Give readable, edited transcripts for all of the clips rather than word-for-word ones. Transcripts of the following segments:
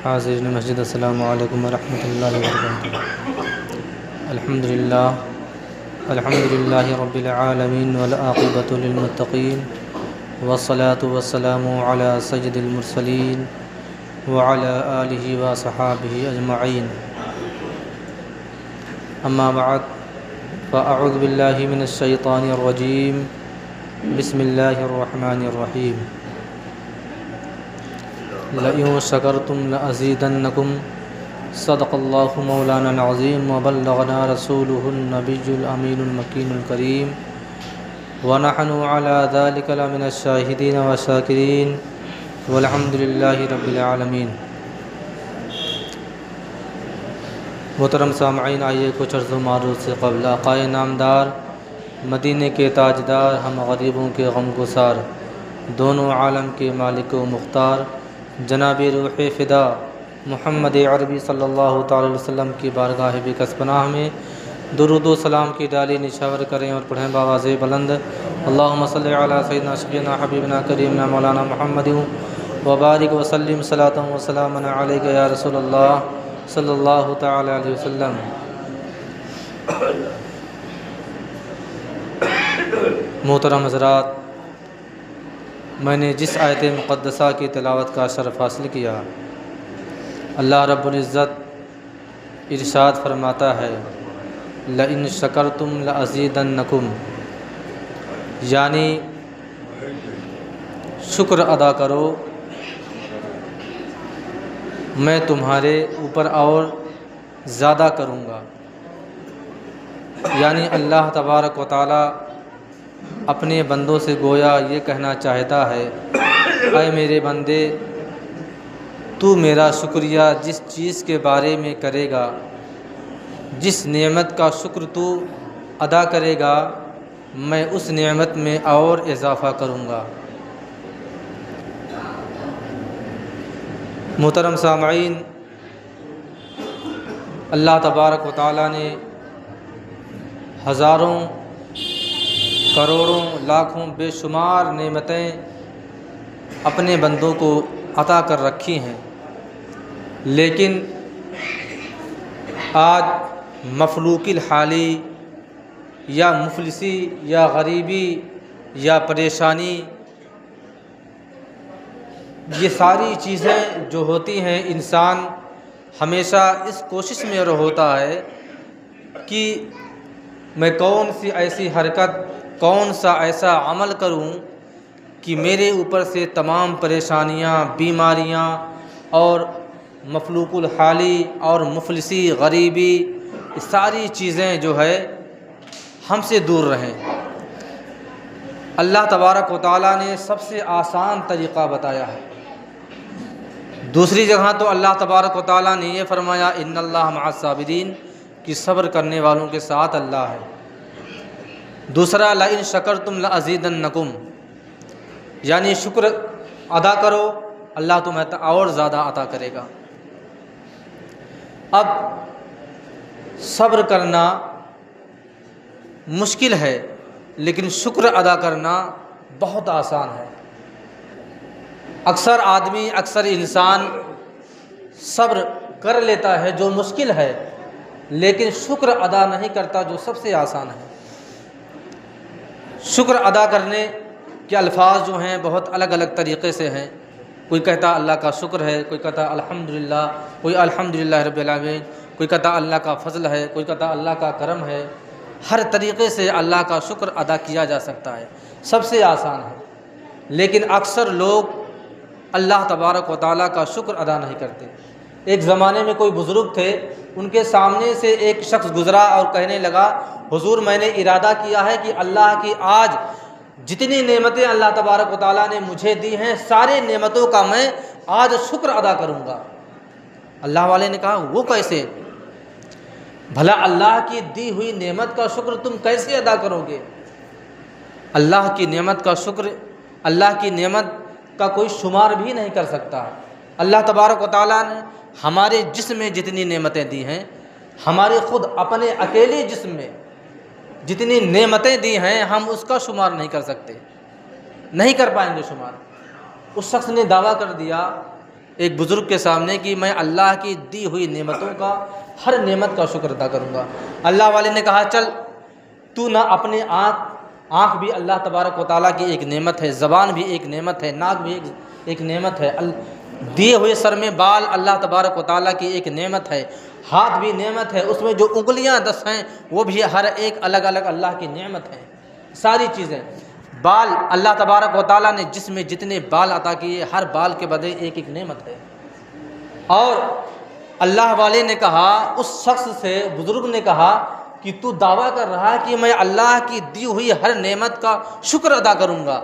हाज़िरीन मस्जिद, अस्सलामु अलैकुम वरहमतुल्लाहि वबरकातुहू। अल्हम्दुलिल्लाहि रब्बिल आलमीन वल आक़िबतु लिल मुत्तक़ीन वस्सलातु वस्सलामु अला सय्यिदिल मुरसलीन व अला आलिहि व सहाबिहि अजमईन। अम्मा बअद फ़अऊज़ु बिल्लाहि मिनश शैतानिर रजीम। बिस्मिल्लाहिर रहमानिर रहीम। लइन शकरतुम लअज़ीदन्नकुम सदक़ल्लाहु मौलानाल अज़ीम व बल्लगना रसूलुहुन नबियुल अमीनुल मकीनुल करीम व नहनु अला ज़ालिका लमिनश शाहिदीन व शाकिरीन वल्हम्दुलिल्लाहि रब्बिल आलमीन। मोहतरम सामईन, आइए कुछ अर्ज़ मारूफ़ से क़ब्ल आक़ाए नामदार, मदीने के ताजदार, हम गरीबों के गमगुसार, दोनों आलम के मालिक व मुख्तार जनाबी रूह फ़िदा मुहम्मद अरबी सल्लल्लाहु तआला अलैहि वसल्लम की बारगाह बेकसपनाह में दुरूद व सलाम की डाली निछावर करें और पढ़ें बावाज़ बुलंद, अल्लाहुम्मा सल्लि अला सय्यिदिना शफ़ीना हबीबिना करीमना मौलाना मुहम्मदिन व बारिक व सल्लिम सलातन व सलामन अलैका या रसूलल्लाह सल्लल्लाहु तआला अलैहि वसल्लम। मोहतरम हज़रात, मैंने जिस आयत मुक़द्दसा की तिलावत का शरफ़ हासिल किया, अल्लाह रब्बुल इज़्ज़त इरशाद फरमाता है, लइन शकरतुम लअज़ीदन्नकुम, यानी शुक्र अदा करो मैं तुम्हारे ऊपर और ज़्यादा करूँगा। यानी अल्लाह तबारक व तआला अपने बंदों से गोया ये कहना चाहता है, ऐ मेरे बंदे, तू मेरा शुक्रिया जिस चीज़ के बारे में करेगा, जिस नेमत का शुक्र तू अदा करेगा, मैं उस नेमत में और इजाफ़ा करूँगा। मोहतरम सामईन, अल्लाह तबारक व तआला ने हज़ारों करोड़ों लाखों बेशुमार नेमतें अपने बंदों को अता कर रखी हैं, लेकिन आज मफलूकिल हाली या मुफलिसी या गरीबी या परेशानी, ये सारी चीज़ें जो होती हैं, इंसान हमेशा इस कोशिश में होता है कि मैं कौन सी ऐसी हरकत, कौन सा ऐसा अमल करूं कि मेरे ऊपर से तमाम परेशानियां, बीमारियां और मफलूकुल हाली और मुफलिसी गरीबी, ये सारी चीज़ें जो है हमसे दूर रहें। अल्लाह तबारक व तआला ने सबसे आसान तरीक़ा बताया है। दूसरी जगह तो अल्लाह तबारक व तआला ने ये फरमाया, इन्नल्लाह मअस साबिरीन, कि सब्र करने वालों के साथ अल्लाह है। दूसरा, लइन शकरतुम लअज़ीदन्नकुम, यानी शुक्र अदा करो अल्लाह तुम्हें और ज़्यादा अता करेगा। अब सब्र करना मुश्किल है, लेकिन शुक्र अदा करना बहुत आसान है। अक्सर आदमी, अक्सर इंसान सब्र कर लेता है जो मुश्किल है, लेकिन शुक्र अदा नहीं करता जो सबसे आसान है। शुक्र अदा करने के अल्फाज जो हैं बहुत अलग अलग तरीक़े से हैं। कोई कहता अल्लाह का शुक्र है, कोई कहता अल्हम्दुलिल्लाह, कोई अल्हम्दुलिल्लाह रब्बिल आलमीन, कोई कहता अल्लाह का फ़ज़ल है, कोई कहता अल्लाह का करम है। हर तरीक़े से अल्लाह का शुक्र अदा किया जा सकता है, सबसे आसान है। लेकिन अक्सर लोग अल्लाह तबारक व तआला का शुक्र अदा नहीं करते। एक ज़माने में कोई बुज़ुर्ग थे, उनके सामने से एक शख्स गुज़रा और कहने लगा, हुज़ूर, मैंने इरादा किया है कि अल्लाह की आज जितनी नेमतें अल्लाह तबारक व तआला ने मुझे दी हैं, सारे नेमतों का मैं आज शुक्र अदा करूँगा। अल्लाह वाले ने कहा, वो कैसे? भला अल्लाह की दी हुई नेमत का शुक्र तुम कैसे अदा करोगे? अल्लाह की नेमत का शुक्र, अल्लाह की नेमत का कोई शुमार भी नहीं कर सकता। अल्लाह तबारक व तआला ने हमारे जिस्म में जितनी नेमतें दी हैं, हमारे ख़ुद अपने अकेले जिस्म में जितनी नेमतें दी हैं, हम उसका शुमार नहीं कर सकते, नहीं कर पाएंगे शुमार। उस शख्स ने दावा कर दिया एक बुज़ुर्ग के सामने कि मैं अल्लाह की दी हुई नेमतों का, हर नेमत का शुक्र अदा करूँगा। अल्लाह वाले ने कहा चल तू ना अपने आँख भी अल्लाह तबारक व तआला की एक नेमत है, ज़बान भी एक नेमत है, नाक भी एक नेमत है, दिए हुए सर में बाल अल्लाह तबारक व तआला की एक नेमत है, हाथ भी नेमत है, उसमें जो उंगलियां 10 हैं वो भी हर एक अलग अलग अल्लाह की नेमत है। सारी चीज़ें, बाल अल्लाह तबारक व तआला ने जिसमें जितने बाल अता किए, हर बाल के बदले एक एक नेमत है। और अल्लाह वाले ने कहा, उस शख्स से बुज़ुर्ग ने कहा कि तू दावा कर रहा है कि मैं अल्लाह की दी हुई हर नेमत का शुक्र अदा करूँगा,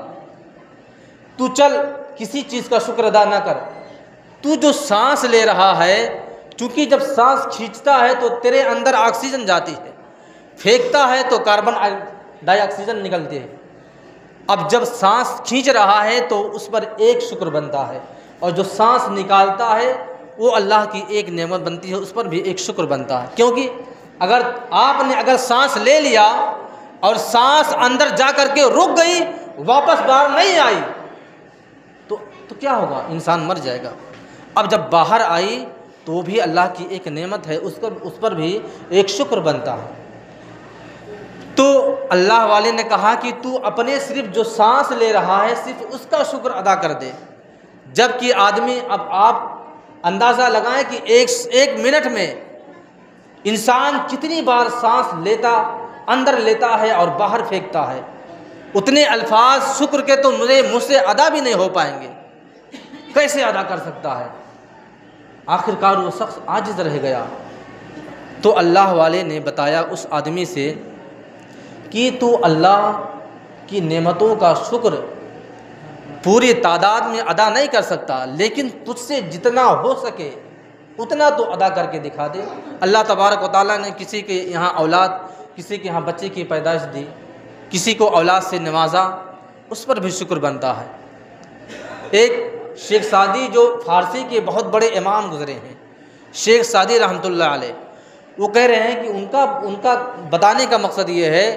तू चल किसी चीज़ का शुक्र अदा ना कर। तू जो सांस ले रहा है, क्योंकि जब सांस खींचता है तो तेरे अंदर ऑक्सीजन जाती है, फेंकता है तो कार्बन डाइऑक्सीजन निकलती है। अब जब सांस खींच रहा है तो उस पर एक शुक्र बनता है, और जो सांस निकालता है वो अल्लाह की एक नेमत बनती है, उस पर भी एक शुक्र बनता है। क्योंकि अगर सांस ले लिया और सांस अंदर जा कर के रुक गई, वापस बाहर नहीं आई, तो क्या होगा? इंसान मर जाएगा। अब जब बाहर आई तो वो भी अल्लाह की एक नेमत है, उस पर भी एक शुक्र बनता है। तो अल्लाह वाले ने कहा कि तू अपने सिर्फ जो सांस ले रहा है सिर्फ उसका शुक्र अदा कर दे। जबकि आदमी, अब आप अंदाज़ा लगाएं कि एक मिनट में इंसान कितनी बार सांस लेता, अंदर लेता है और बाहर फेंकता है, उतने अल्फाज शुक्र के तो मुझसे अदा भी नहीं हो पाएंगे। कैसे अदा कर सकता है? आखिरकार वो शख्स आजिज़ रह गया। तो अल्लाह वाले ने बताया उस आदमी से कि तू अल्लाह की नेमतों का शुक्र पूरी तादाद में अदा नहीं कर सकता, लेकिन तुझसे जितना हो सके उतना तो अदा करके दिखा दे। अल्लाह तबारक व तआला ने किसी के यहाँ औलाद, किसी के यहाँ बच्चे की पैदाइश दी, किसी को औलाद से नवाजा, उस पर भी शुक्र बनता है। एक शेख सादी जो फ़ारसी के बहुत बड़े इमाम गुज़रे हैं, शेख सादी रहमतुल्लाह अलैह, वो कह रहे हैं कि उनका बताने का मकसद ये है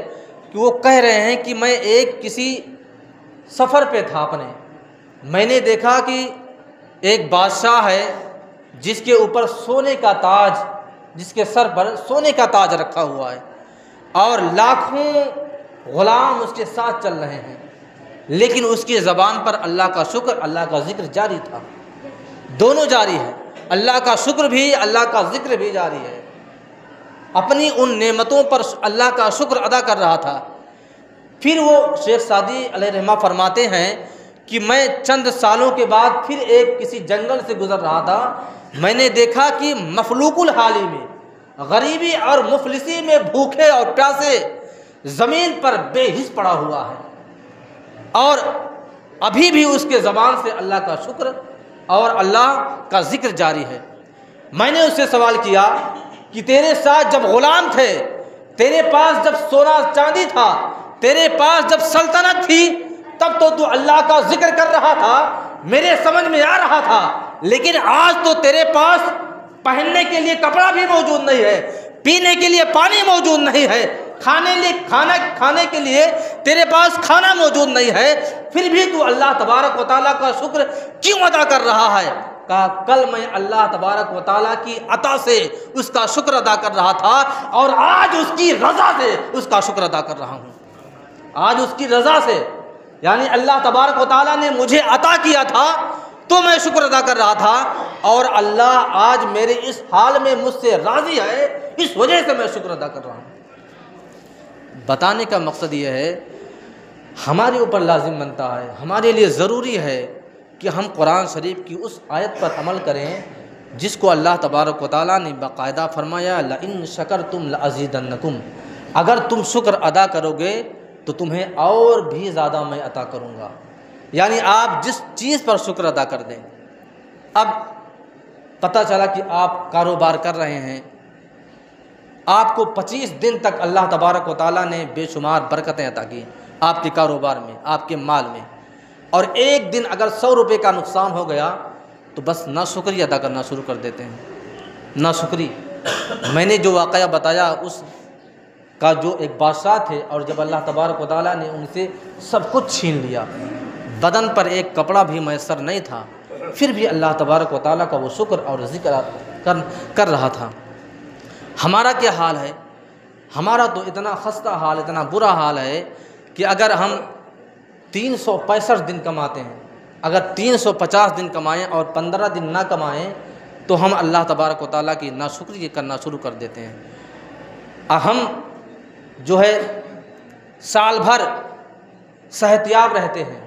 कि वो कह रहे हैं कि मैं एक किसी सफ़र पे था अपने, मैंने देखा कि एक बादशाह है जिसके ऊपर सोने का ताज, जिसके सर पर सोने का ताज रखा हुआ है, और लाखों ग़ुलाम उसके साथ चल रहे हैं, लेकिन उसकी ज़बान पर अल्लाह का शुक्र, अल्लाह का ज़िक्र जारी था। दोनों जारी है, अल्लाह का शुक्र भी, अल्लाह का ज़िक्र भी जारी है। अपनी उन नेमतों पर अल्लाह का शुक्र अदा कर रहा था। फिर वो शेख सादी अलैहिर्रहमा फरमाते हैं कि मैं चंद सालों के बाद फिर एक किसी जंगल से गुज़र रहा था, मैंने देखा कि मफलूकुल हाली में, गरीबी और मुफलिसी में, भूखे और प्यासे ज़मीन पर बेहिस पड़ा हुआ है, और अभी भी उसके ज़बान से अल्लाह का शुक्र और अल्लाह का ज़िक्र जारी है। मैंने उससे सवाल किया कि तेरे साथ जब ग़ुलाम थे, तेरे पास जब सोना चांदी था, तेरे पास जब सल्तनत थी, तब तो तू अल्लाह का ज़िक्र कर रहा था, मेरे समझ में आ रहा था, लेकिन आज तो तेरे पास पहनने के लिए कपड़ा भी मौजूद नहीं है, पीने के लिए पानी मौजूद नहीं है, खाने के लिए तेरे पास खाना मौजूद नहीं है, फिर भी तू अल्लाह तबारक व तआला का शुक्र क्यों अदा कर रहा है? कहा कल मैं अल्लाह तबारक व तआला की अता से उसका शुक्र अदा कर रहा था, और आज उसकी रज़ा से उसका शुक्र अदा कर रहा हूँ। आज उसकी रज़ा से, यानी अल्लाह तबारक व तआला ने मुझे अता किया था तो मैं शुक्र अदा कर रहा था, और अल्लाह आज मेरे इस हाल में मुझसे राज़ी है, इस वजह से मैं शुक्र अदा कर रहा हूँ। बताने का मकसद ये है, हमारे ऊपर लाजिम बनता है, हमारे लिए ज़रूरी है कि हम कुरान शरीफ की उस आयत पर अमल करें जिसको अल्लाह तबारक व तआला ने बाकायदा फरमाया, लइन शकरतुम लअज़ीदन्नकुम, अगर तुम शुक्र अदा करोगे तो तुम्हें और भी ज़्यादा मैं अता करूँगा। यानी आप जिस चीज़ पर शुक्र अदा कर दें। अब पता चला कि आप कारोबार कर रहे हैं, आपको 25 दिन तक अल्लाह तबारक व तआला ने बेशुमार बरकतें अता की आपके कारोबार में, आपके माल में, और एक दिन अगर 100 रुपये का नुकसान हो गया तो बस नाशुक्री अदा करना शुरू कर देते हैं। नाशुक्री, मैंने जो वाक़या बताया उस का जो एक बादशाह थे, और जब अल्लाह तबारक व तआला ने उनसे सब कुछ छीन लिया, बदन पर एक कपड़ा भी मैसर नहीं था, फिर भी अल्लाह तबारक व तआला का वो शुक्र और ज़िक्र कर रहा था। हमारा क्या हाल है? हमारा तो इतना खस्ता हाल, इतना बुरा हाल है कि अगर हम 365 दिन कमाते हैं, अगर 350 दिन कमाएं और 15 दिन ना कमाएं तो हम अल्लाह तबारक व तआला की नाशुक्री करना शुरू कर देते हैं। हम जो है साल भर सेहतयाब रहते हैं,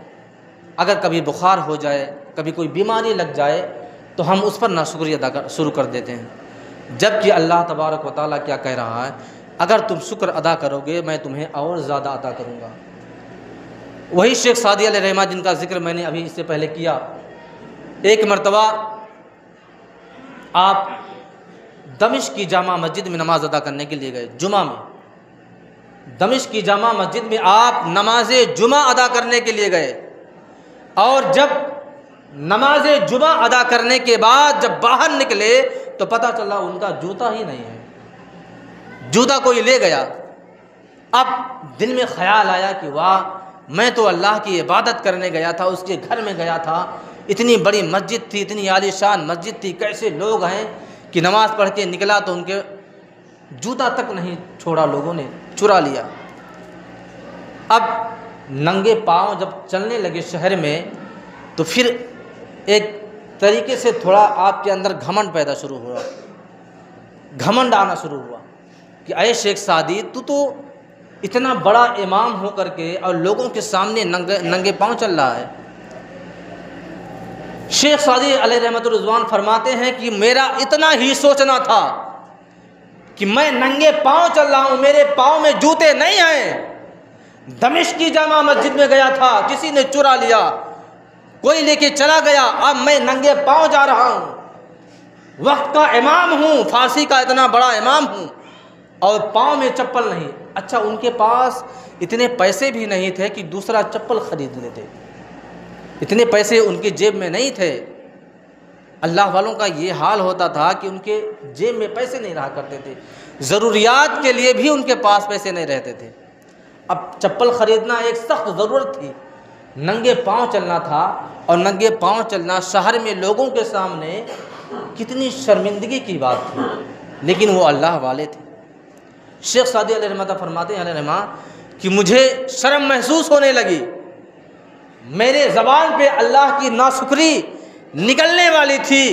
अगर कभी बुखार हो जाए, कभी कोई बीमारी लग जाए तो हम उस पर नाशुक्री अदा शुरू कर देते हैं। जबकि अल्लाह तबारक व तआला क्या कह रहा है, अगर तुम शुक्र अदा करोगे मैं तुम्हें और ज़्यादा अदा करूँगा। वही शेख सादी अलैहिर्रहमा जिनका ज़िक्र मैंने अभी इससे पहले किया, एक मरतबा आप दमिश्क की जामा मस्जिद में नमाज़ अदा करने के लिए गए, जुमा में। दमिश्क की जामा मस्जिद में आप नमाज जुमा अदा करने के लिए गए और जब नमाज जुमा अदा करने के बाद जब बाहर निकले तो पता चला उनका जूता ही नहीं है, जूता कोई ले गया। अब दिल में ख्याल आया कि वाह, मैं तो अल्लाह की इबादत करने गया था, उसके घर में गया था, इतनी बड़ी मस्जिद थी, इतनी आलीशान मस्जिद थी, कैसे लोग हैं कि नमाज़ पढ़ के निकला तो उनके जूता तक नहीं छोड़ा, लोगों ने चुरा लिया। अब नंगे पाँव जब चलने लगे शहर में तो फिर एक तरीके से थोड़ा आपके अंदर घमंड पैदा शुरू हुआ, घमंड आना शुरू हुआ कि अये शेख सादी, तू तो इतना बड़ा इमाम हो करके और लोगों के सामने नंगे पाँव चल रहा है। शेख सादी अलैहिर्रहमतुर रिज़वान फरमाते हैं कि मेरा इतना ही सोचना था कि मैं नंगे पाँव चल रहा हूँ, मेरे पाँव में जूते नहीं हैं। दमिश्क की जामा मस्जिद में गया था, किसी ने चुरा लिया, कोई लेके चला गया, अब मैं नंगे पाँव जा रहा हूँ, वक्त का इमाम हूँ, फारसी का इतना बड़ा इमाम हूँ और पाँव में चप्पल नहीं। अच्छा, उनके पास इतने पैसे भी नहीं थे कि दूसरा चप्पल खरीद लेते, इतने पैसे उनकी जेब में नहीं थे। अल्लाह वालों का ये हाल होता था कि उनके जेब में पैसे नहीं रहा करते थे, ज़रूरियात के लिए भी उनके पास पैसे नहीं रहते थे। अब चप्पल ख़रीदना एक सख्त ज़रूरत थी, नंगे पाँव चलना था और नंगे पाँव चलना शहर में लोगों के सामने कितनी शर्मिंदगी की बात थी, लेकिन वो अल्लाह वाले थे। शेख सादी अलैहिर्रहमा फरमाते हैं कि मुझे शर्म महसूस होने लगी, मेरे ज़बान पे अल्लाह की नाशुक्री निकलने वाली थी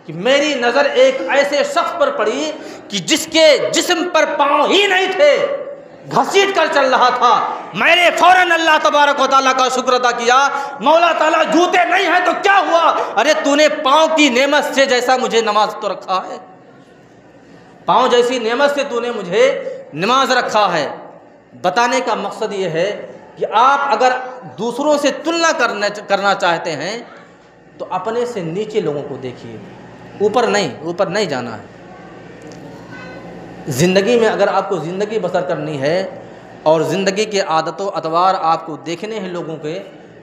कि मेरी नज़र एक ऐसे शख्स पर पड़ी कि जिसके जिस्म पर पाँव ही नहीं थे, घसीट कर चल रहा था। मैंने फ़ौरन अल्लाह तबारक व तआला का शुक्र अदा किया, मौला ताला जूते नहीं है तो क्या हुआ, अरे तूने पाँव की नेमत से जैसा मुझे नमाज तो रखा है, पाँव जैसी नेमत से तूने मुझे नमाज रखा है। बताने का मकसद ये है कि आप अगर दूसरों से तुलना करना चाहते हैं तो अपने से नीचे लोगों को देखिए, ऊपर नहीं जाना है। ज़िंदगी में अगर आपको ज़िंदगी बसर करनी है और ज़िंदगी के आदतों अतवार आपको देखने हैं लोगों के,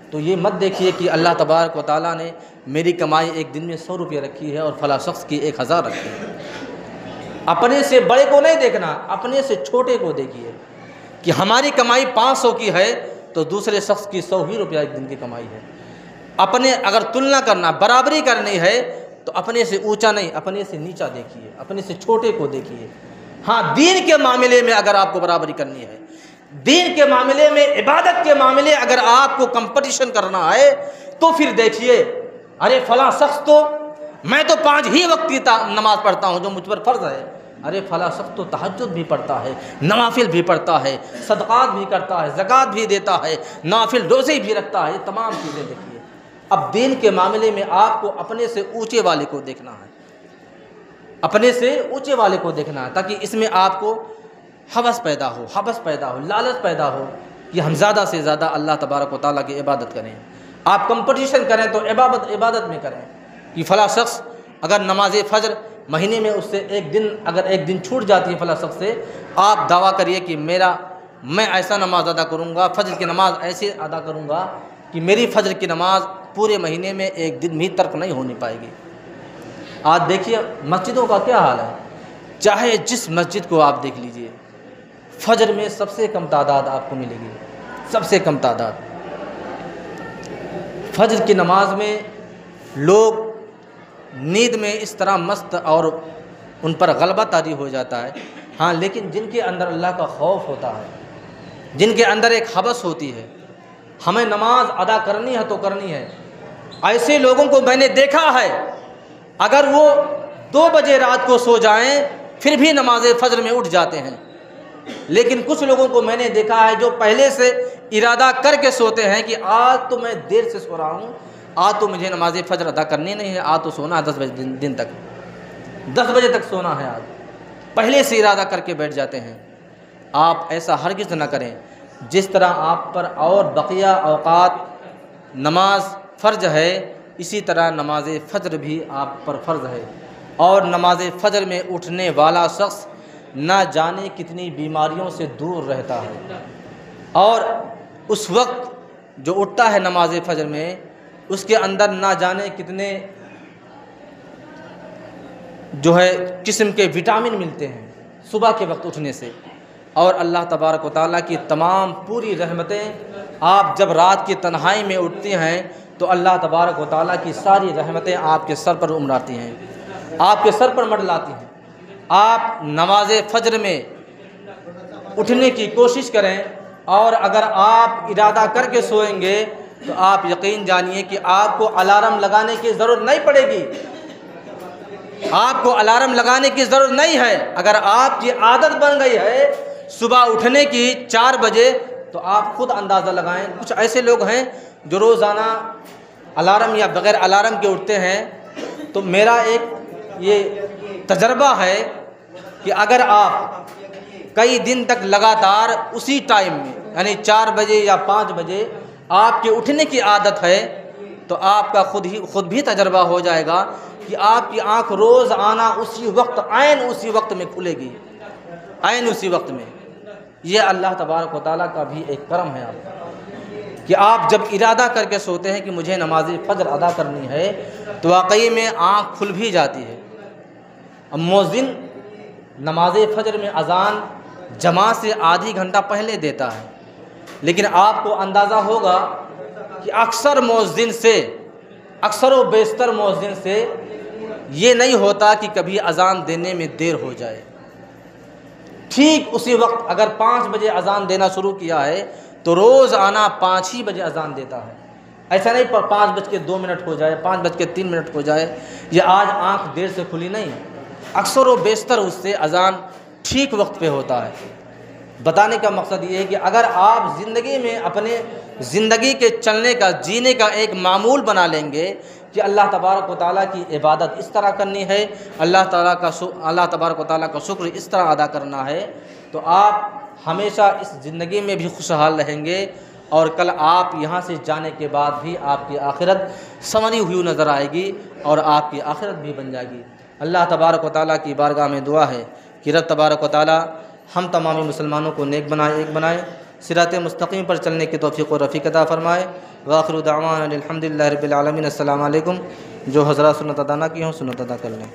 तो ये मत देखिए कि अल्लाह तबारक व तआला ने मेरी कमाई एक दिन में 100 रुपये रखी है और फला शख्स की 1000 रखी है। अपने से बड़े को नहीं देखना, अपने से छोटे को देखिए कि हमारी कमाई 500 की है तो दूसरे शख्स की 100 ही रुपया एक दिन की कमाई है। अपने अगर तुलना करना, बराबरी करनी है तो अपने से ऊंचा नहीं, अपने से नीचा देखिए, अपने से छोटे को देखिए। हाँ, दीन के मामले में अगर आपको बराबरी करनी है, दीन के मामले में, इबादत के मामले अगर आपको कंपटीशन करना है तो फिर देखिए, अरे फला शख्स तो, मैं तो 5 ही वक्त की नमाज पढ़ता हूँ जो मुझ पर फ़र्ज़ है, अरे फला शख्स तो तहज्जुद भी पढ़ता है, नवाफिल भी पढ़ता है, सदक़ात भी करता है, ज़कात भी देता है, नाफिल रोज़े भी रखता है, तमाम चीज़ें देखिए। अब दीन के मामले में आपको अपने से ऊंचे वाले को देखना है, अपने से ऊंचे वाले को देखना है, ताकि इसमें आपको हवस पैदा हो, लालच पैदा हो कि हम ज़्यादा से ज़्यादा अल्लाह तबारक व तआला की इबादत करें। आप कंपटीशन करें तो इबादत में करें कि फ़ला शख्स अगर नमाज फ़जर महीने में उससे एक दिन छूट जाती है फ़ला शख्स से, आप दावा करिए कि मैं ऐसा नमाज अदा करूँगा, फ़जर की नमाज ऐसे अदा करूँगा कि मेरी फ़जर की नमाज पूरे महीने में एक दिन भी तर्क नहीं होनी पाएगी। आज देखिए मस्जिदों का क्या हाल है, चाहे जिस मस्जिद को आप देख लीजिए, फ़जर में सबसे कम तादाद आपको मिलेगी, सबसे कम तादाद। फ़जर की नमाज में लोग नींद में इस तरह मस्त और उन पर गलबा तारी हो जाता है। हाँ, लेकिन जिनके अंदर अल्लाह का खौफ होता है, जिनके अंदर एक हवस होती है, हमें नमाज अदा करनी है तो करनी है, ऐसे लोगों को मैंने देखा है अगर वो 2 बजे रात को सो जाएं फिर भी नमाज फजर में उठ जाते हैं। लेकिन कुछ लोगों को मैंने देखा है जो पहले से इरादा करके सोते हैं कि आज तो मैं देर से सो रहा हूँ, आज तो मुझे नमाज फजर अदा करनी नहीं है, आज तो सोना है 10 बजे दिन तक, 10 बजे तक सोना है, आज पहले से इरादा करके बैठ जाते हैं। आप ऐसा हरगिज़ न करें। जिस तरह आप पर और बकिया औकात नमाज फ़र्ज है, इसी तरह नमाज फ़जर भी आप पर फ़र्ज है। और नमाज फ़जर में उठने वाला शख्स ना जाने कितनी बीमारियों से दूर रहता है। और उस वक्त जो उठता है नमाज फ़जर में, उसके अंदर ना जाने कितने जो है किस्म के विटामिन मिलते हैं सुबह के वक्त उठने से। और अल्लाह तबारक व तआला की तमाम पूरी रहमतें, आप जब रात की तन्हाई में उठती हैं तो अल्लाह तबारक व तआला की सारी रहमतें आपके सर पर उमड़ाती हैं, आपके सर पर मंडलाती हैं। आप नमाज फ़जर में उठने की कोशिश करें, और अगर आप इरादा करके सोएंगे तो आप यकीन जानिए कि आपको अलार्म लगाने की ज़रूरत नहीं पड़ेगी, आपको अलार्म लगाने की ज़रूरत नहीं है। अगर आपकी आदत बन गई है सुबह उठने की 4 बजे, तो आप खुद अंदाज़ा लगाएं। कुछ ऐसे लोग हैं जो रोज़ाना अलार्म या बग़ैर अलार्म के उठते हैं। तो मेरा एक ये तजर्बा है कि अगर आप कई दिन तक लगातार उसी टाइम में, यानी 4 बजे या 5 बजे आपके उठने की आदत है, तो आपका खुद भी तजर्बा हो जाएगा कि आपकी आँख रोज़ आना उसी वक्त, ऐन उसी वक्त में खुलेगी, ऐन उसी वक्त में। ये अल्लाह तबारक व तआला का भी एक करम है आप कि आप जब इरादा करके सोते हैं कि मुझे नमाज फ़जर अदा करनी है, तो वाकई में आँख खुल भी जाती है। अब मुअज़्ज़िन नमाज फ़जर में अज़ान जमात से आधी घंटा पहले देता है, लेकिन आपको अंदाज़ा होगा कि अक्सर मुअज़्ज़िन से, अक्सर व बेशतर मुअज़्ज़िन से ये नहीं होता कि कभी अज़ान देने में देर हो जाए। ठीक उसी वक्त अगर 5 बजे अज़ान देना शुरू किया है तो रोज़ आना 5 ही बजे अज़ान देता है। ऐसा नहीं 5:02 हो जाए, 5:03 हो जाए, ये आज आँख देर से खुली नहीं, अक्सर व बेशतर उससे अज़ान ठीक वक्त पे होता है। बताने का मकसद ये है कि अगर आप ज़िंदगी में अपने ज़िंदगी के चलने का, जीने का एक मामूल बना लेंगे कि अल्लाह तबारक व तआला की इबादत इस तरह करनी है, अल्लाह तबारक व तआला का शुक्र इस तरह अदा करना है, तो आप हमेशा इस ज़िंदगी में भी खुशहाल रहेंगे। और कल आप यहाँ से जाने के बाद भी आपकी आखिरत संवरी हुई नज़र आएगी और आपकी आखिरत भी बन जाएगी। अल्लाह तबारक व तआला की बारगाह में दुआ है कि रब तबारक व तआला हम तमामी मुसलमानों को नेक बनाए, एक बनाए, सिरात मुस्तकीम पर चलने की तौफ़ीक़ व रफ़ीक़ अता फ़रमाए। व आख़िरु दअवाना अनिल हम्दुलिल्लाहि रब्बिल आलमीन। अस्सलामु अलैकुम। जो हज़रात सुन्नत अदा ना की हों, सुन्नत अदा कर लें।